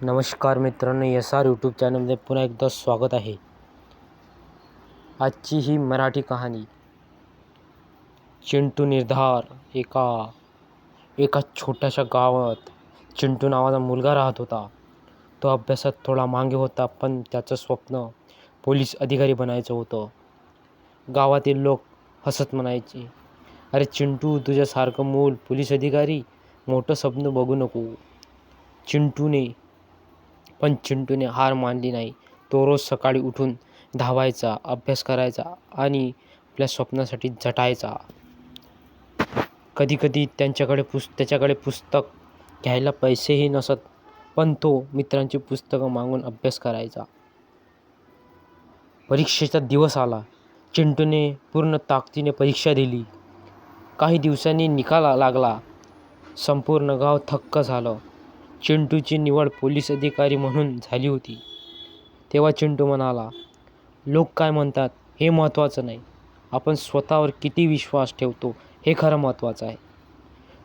नमस्कार मित्रांनो, SR YouTube चॅनलमध्ये पुन्हा एकदा स्वागत आहे. आजची ही मराठी कहाणी चिंटू निर्धार. एका छोट्याशा गावात चिंटू नावाचा मुलगा राहत होता. तो अभ्यासात थोडा मागे होता, पण त्याचं स्वप्न पोलीस अधिकारी बनायचं होतं. गावातील लोक हसत म्हणायचे, "अरे चिंटू, तुझ्यासारखं मूल पोलीस अधिकारी, मोठं स्वप्न बघू नको." पण चिंटूने हार मानली नाही. तो रोज सकाळी उठून धावायचा, अभ्यास करायचा आणि आपल्या स्वप्नासाठी झटायचा. कधीकधी त्याच्याकडे पुस्तक घ्यायला पैसेही नसत, पण तो मित्रांची पुस्तकं मागून अभ्यास करायचा. परीक्षेचा दिवस आला. चिंटूने पूर्ण ताकदीने परीक्षा दिली. काही दिवसांनी निकाल लागला. संपूर्ण गाव थक्क झालं. चिंटूची निवड पोलीस अधिकारी म्हणून झाली होती. तेव्हा चिंटू म्हणाला, "लोक काय म्हणतात हे महत्त्वाचं नाही. आपण स्वतःवर किती विश्वास ठेवतो हे खरं महत्त्वाचं आहे."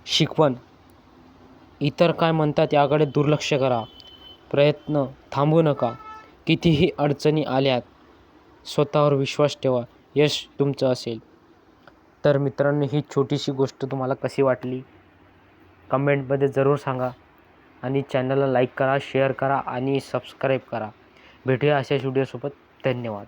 शिकवण: इतर काय म्हणतात याकडे दुर्लक्ष करा. प्रयत्न थांबवू नका. कितीही अडचणी आल्यात, स्वतःवर विश्वास ठेवा. यश तुमचं असेल. तर मित्रांनो, ही छोटीशी गोष्ट तुम्हाला कशी वाटली कमेंटमध्ये जरूर सांगा. आणि चॅनलला लाईक करा, शेअर करा आणि सबस्क्राईब करा. भेटूया अशाच व्हिडिओसोबत. धन्यवाद.